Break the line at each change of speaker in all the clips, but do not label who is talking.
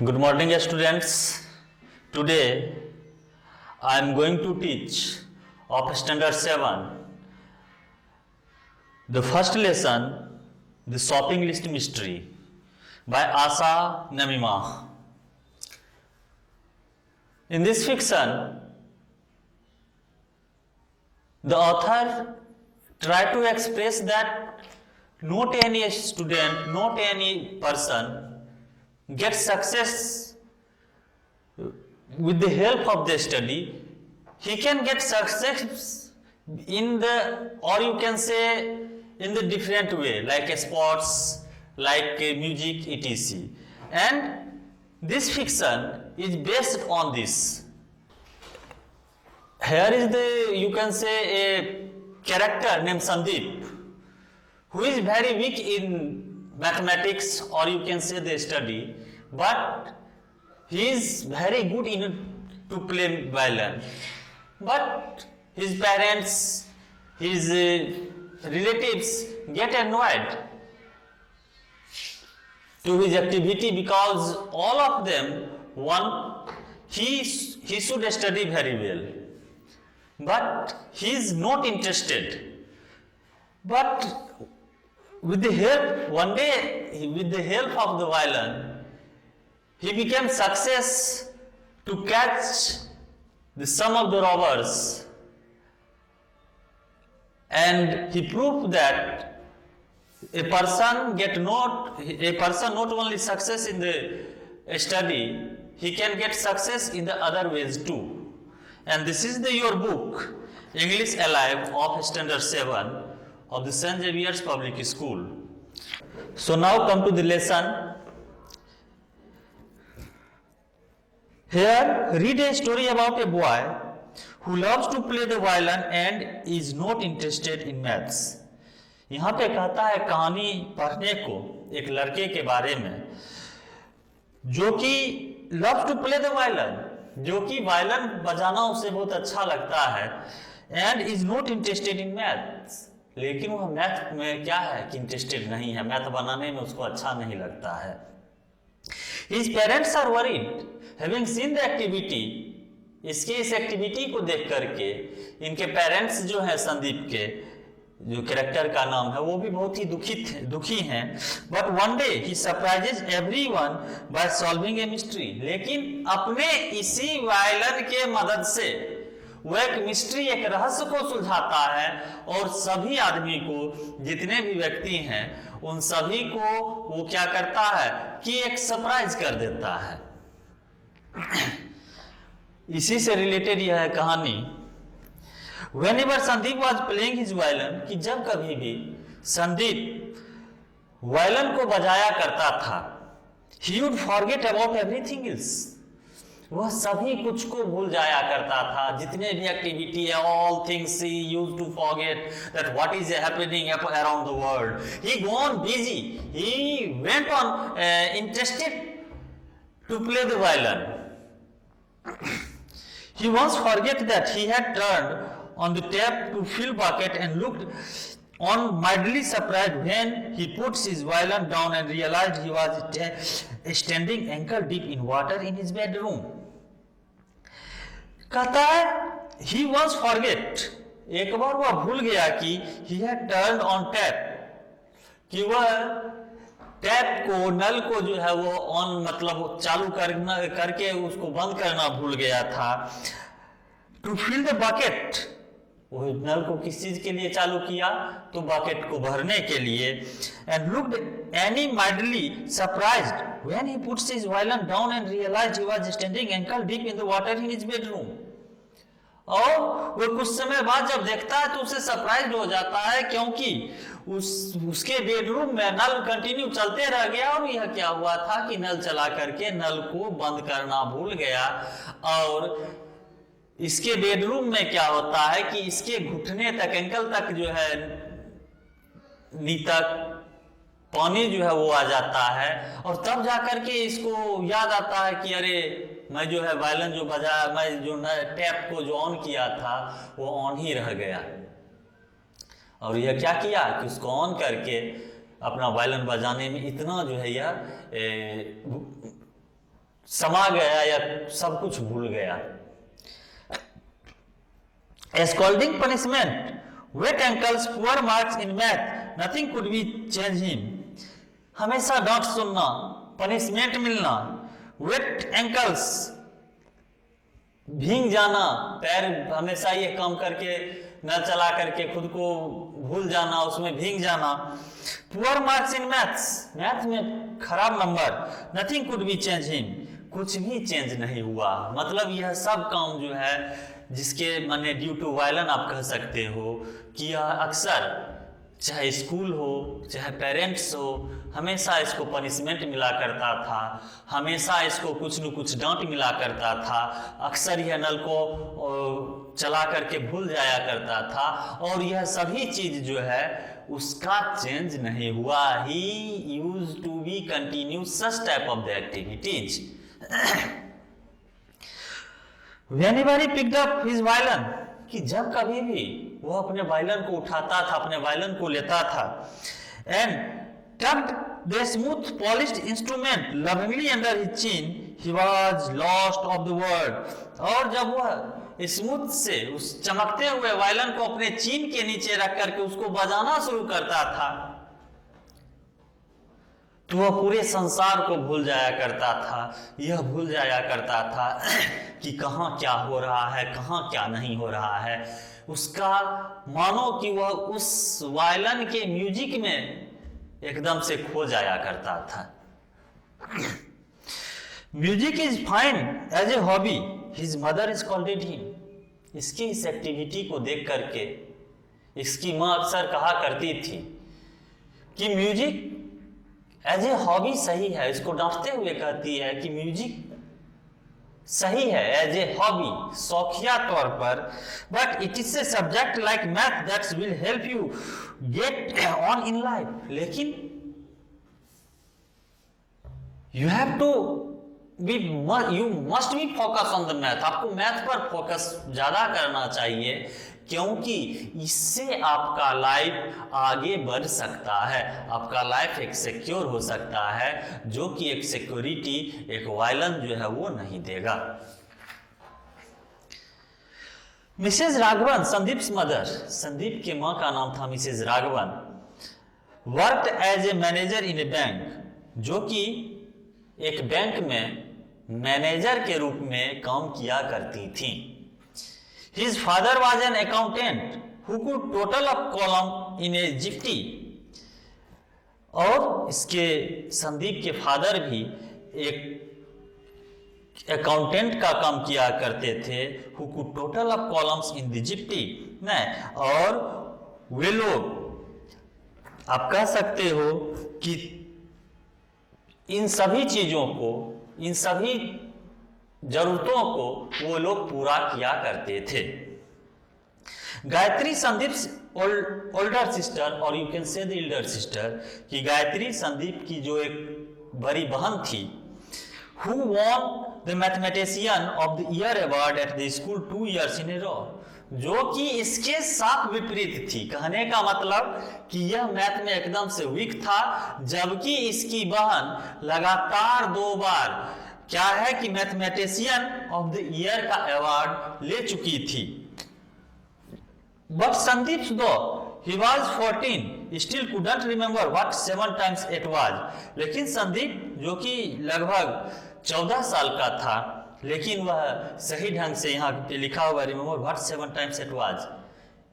Good morning, students. Today I am going to teach of Standard 7 the first lesson, the shopping list mystery by Asa Namimah. In this fiction, the author tried to express that not any student, not any person gets success with the help of the study. He can get success in the, or you can say in the different way, like sports, like music, etc. And this fiction is based on this. Here is the, you can say, a character named Sandeep, who is very weak in mathematics, or you can say the study, but he is very good in to play violin. But his parents, his relatives get annoyed to his activity because all of them want he should study very well, but he is not interested. But with the help, one day, with the help of the violin, he became success to catch some of the robbers, and he proved that a person not only success in the study, he can get success in the other ways too. And this is your book, English Alive of Standard 7 of the St. Xavier's Public School. So now come to the lesson. Here, read a story about a boy who loves to play the violin and is not interested in maths. यहाँ पे कहता है कहानी पढ़ने को एक लड़के के बारे में जो कि love to play the violin, जो कि वायलिन बजाना उसे बहुत अच्छा लगता है, and is not interested in maths, लेकिन वह मैथ में क्या है कि इंटरेस्टेड नहीं है, मैथ बनाने में उसको अच्छा नहीं लगता है. His parents are worried having seen the activity. इसके इस एक्टिविटी को देख करके इनके पेरेंट्स जो हैं, संदीप के जो कैरेक्टर का नाम है, वो भी बहुत ही दुखी हैं. But one day he surprises everyone by solving a mystery. लेकिन अपने इसी वायलिन के मदद से वो एक मिस्ट्री, एक रहस्य को सुलझाता है और सभी आदमी को, जितने भी व्यक्ति हैं, उन सभी को वो क्या करता है कि एक सरप्राइज कर देता है. इसी से रिलेटेड यह है कहानी. Whenever Sandeep was playing his violin, कि जब कभी भी संदीप वायलिन को बजाया करता था, he would forget about everything else. वह सभी कुछ को भूल जाया करता था, जितने भी एक्टिविटी है, all things he used to forget that what is happening around the world. He gone busy. He went on interested to play the violin. He once forget that he had turned on the tap to fill bucket and looked on mildly surprised when he puts his violin down and realized he was standing ankle deep in water in his bedroom. कहता है he once forget, एक बार वह भूल गया कि he had turned on tap, कि वह tap को, नल को जो है वो ऑन मतलब चालू करके उसको बंद करना भूल गया था. टू फिल द बकेट, वो नल को किस चीज के लिए चालू किया, तो बकेट को भरने के लिए. And looked any mildly surprised when he puts his violin down and realised he was standing ankle deep in the water in his bedroom. और वो कुछ समय बाद जब देखता है तो उसे सरप्राइज हो जाता है, क्योंकि उसके बेडरूम में नल कंटिन्यू चलते रह गया और यह क्या हुआ था कि नल चला करके नल को बंद करना भूल गया. और इसके बेडरूम में क्या होता है कि इसके घुटने तक, एंकल तक जो है नी तक पानी जो है वो आ जाता है. और तब जाकर के इसको याद आता है कि अरे मैं जो है वायलिन जो बजाया, मैं जो टैप को जो ऑन किया था वो ऑन ही रह गया. और यह क्या किया कि उसको ऑन करके अपना वायलिन बजाने में इतना जो है यह समा गया या सब कुछ भूल गया। Scolding punishment, wet ankles, poor marks in math, nothing could be change him. हमेशा डांट सुनना, पनिशमेंट मिलना, वेट एंकल्स, भीग जाना, पैर हमेशा ये काम करके न चला करके खुद को भूल जाना, उसमें भीग जाना। Poor marks in maths, math में खराब number, nothing could be change him, कुछ भी चेंज नहीं हुआ। मतलब यह सब काम जो है जिसके माने ड्यू टू वायलेंस आप कह सकते हो कि यह अक्सर चाहे स्कूल हो चाहे पेरेंट्स हो, हमेशा इसको पनिशमेंट मिला करता था, हमेशा इसको कुछ न कुछ डांट मिला करता था। अक्सर यह नल को चला करके भूल जाया करता था और यह सभी चीज जो है उसका चेंज नहीं हुआ। He used to be continue such type of the activities. Whenever he picked up his violin, कि जब कभी भी वो अपने वायलिन को उठाता था, अपने वायलिन को लेता था, and tucked the smooth polished instrument lovingly under his chin, he was lost of the world। और जब वह स्मूथ से उस चमकते हुए वायलिन को अपने चीन के नीचे रख करके उसको बजाना शुरू करता था तो वह पूरे संसार को भूल जाया करता था। यह भूल जाया करता था कि कहाँ क्या हो रहा है, कहाँ क्या नहीं हो रहा है। उसका मानो कि वह उस वायलिन के म्यूजिक में एकदम से खो जाया करता था। Music is fine as a hobby, his mother is scolded him. इसकी इस एक्टिविटी को देख करके इसकी माँ अक्सर कहा करती थी कि म्यूजिक एज ए हॉबी सही है। इसको डांटते हुए कहती है कि म्यूजिक सही है एज ए हॉबी, शौकिया तौर पर, but it is a subject like math that will help you get on in life. लेकिन you have to you must be focus on the math. आपको मैथ पर फोकस ज्यादा करना चाहिए क्योंकि इससे आपका लाइफ आगे बढ़ सकता है, आपका लाइफ एक सिक्योर हो सकता है, जो कि एक सिक्योरिटी एक वायलिन जो है वो नहीं देगा। मिसेज राघवन, संदीप्स मदर, संदीप के माँ का नाम था Mrs Raghavan, worked as a manager in a bank, जो कि एक बैंक में मैनेजर के रूप में काम किया करती थी। His father was an accountant who could total up column in a जिप्टी। और इसके संदीप के फादर भी एक अकाउंटेंट का काम किया करते थे, who could total up columns in the जिप्टी। और वे लोग आप कह सकते हो कि इन सभी चीजों को, इन सभी जरूरतों को वो लोग पूरा किया करते थे। गायत्री संदीप्स ओल्डर सिस्टर, और you can say the Elder sister, कि गायत्री संदीप की जो एक बड़ी बहन थी, who won the mathematician of the year award at the school 2 years in a row, जो कि इसके साथ विपरीत थी। कहने का मतलब कि यह मैथ में एकदम से वीक था, जबकि इसकी बहन लगातार 2 बार क्या है कि मैथमेटिशियन ऑफ द ईयर का अवार्ड ले चुकी थी। बट संदीप दो he was 14 still couldn't remember what 7 times 8 was. लेकिन संदीप जो कि लगभग 14 साल का था, लेकिन वह सही ढंग से यहाँ पे लिखा हुआ रिमेंबर व्हाट 7 times 8 वाज,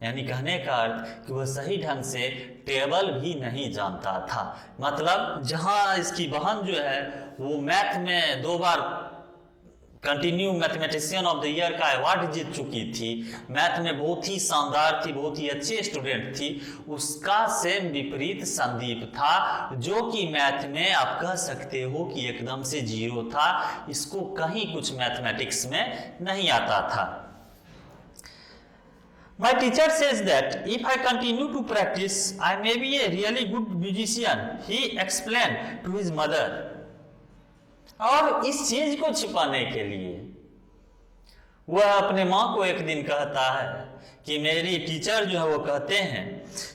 यानी कहने का अर्थ कि वह सही ढंग से टेबल भी नहीं जानता था। मतलब जहां इसकी बहन जो है वो मैथ में 2 बार continue mathematician of the year का अवार्ड जीत चुकी थी, मैथ में बहुत ही शानदार थी, बहुत ही अच्छी स्टूडेंट थी, उसका सेम विपरीत संदीप था, जो कि मैथ में आप कह सकते हो कि एकदम से 0 था। इसको कहीं कुछ मैथमेटिक्स में नहीं आता था। My teacher says that if I continue to practice, I may be a really good musician, he explained to his mother। और इस चीज को छिपाने के लिए वह अपने माँ को एक दिन कहता है कि मेरी टीचर जो है वो कहते हैं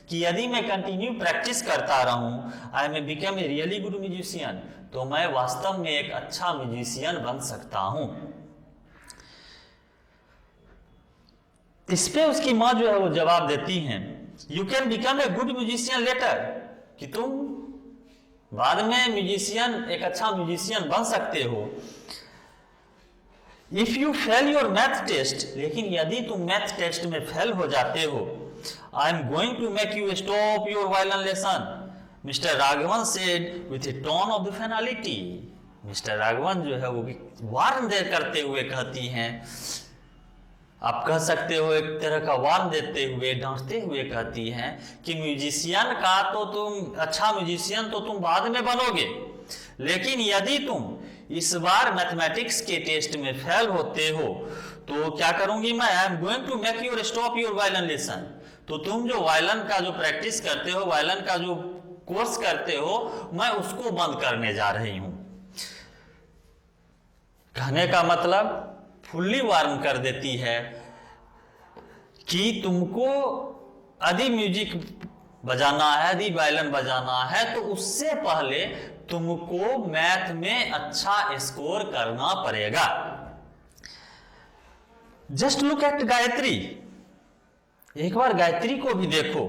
कि यदि मैं कंटिन्यू प्रैक्टिस करता रहूं, I may become a really good musician, तो मैं वास्तव में एक अच्छा म्यूजिशियन बन सकता हूं। इस पे उसकी माँ जो है वो जवाब देती हैं, you can become a good musician later, कि तुम बाद में म्यूजिशियन, एक अच्छा म्यूजिशियन बन सकते हो। If you fail your math test, लेकिन यदि तुम मैथ टेस्ट में फेल हो जाते हो, I am going to make you stop your violin lesson, Mr Raghavan said with a tone of the finality. Mr Raghavan जो है वो वार्न दे करते हुए कहती हैं, आप कह सकते हो एक तरह का वार्न देते हुए, डांटते हुए कहती हैं कि म्यूजिशियन का तो तुम, अच्छा म्यूजिशियन तो तुम बाद में बनोगे, लेकिन यदि तुम इस बार मैथमेटिक्स के टेस्ट में फेल होते हो तो क्या करूंगी मैं, I am going to make you stop your violin lesson, तो तुम जो वायलिन का जो प्रैक्टिस करते हो, वायलिन का जो कोर्स करते हो, मैं उसको बंद करने जा रही हूं। कहने का मतलब फुल्ली वार्न कर देती है कि तुमको यदि म्यूजिक बजाना है, यदि वायलिन बजाना है, तो उससे पहले तुमको मैथ में अच्छा स्कोर करना पड़ेगा। जस्ट लुक एट गायत्री, एक बार गायत्री को भी देखो।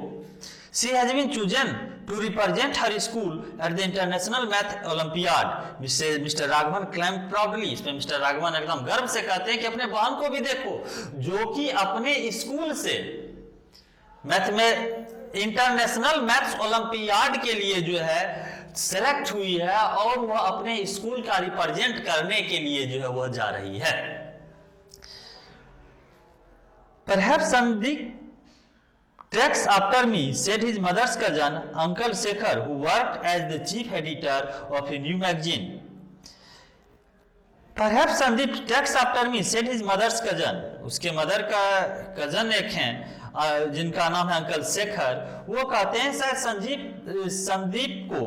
She has been chosen to represent her school at the international math olympiad, Mr Raghavan claim proudly. इसमें मिस्टर राघवन एकदम गर्व से कहते हैं कि अपने बहन को भी देखो, जो कि अपने स्कूल से मैथ में इंटरनेशनल मैथ्स ओलंपियाड के लिए जो है सेलेक्ट हुई है, और वह अपने स्कूल का रिप्रेजेंट करने के लिए जो है वह जा रही है। Perhaps Sandeep takes after me, said his mother's cousin, Uncle Shekhar, who worked as the chief editor of a new magazine. Perhaps Sandeep takes after me, said his mother's cousin. उसके मदर का cousin एक हैं जिनका नाम है uncle Shekhar, वो कहते हैं शायद संदीप को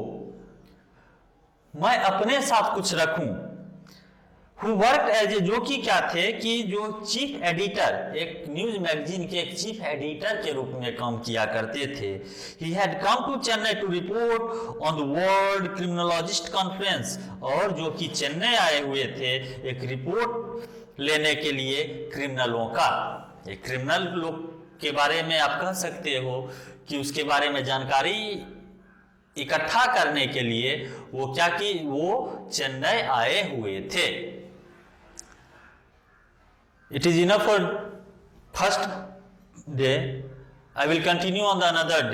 मैं अपने साथ कुछ रखूं। Who worked as a, जो कि क्या थे कि जो चीफ एडिटर, एक न्यूज मैगजीन के एक चीफ एडिटर के रूप में काम किया करते थे। He had come to Chennai to report on the World Criminologist Conference, और जो कि चेन्नई आए हुए थे एक रिपोर्ट लेने के लिए क्रिमिनलों का, एक क्रिमिनल लोग के बारे में आप कह सकते हो कि उसके बारे में जानकारी इकट्ठा करने के लिए वो क्या कि वो चेन्नई आए हुए थे। It is enough for first day. I will continue on the another day.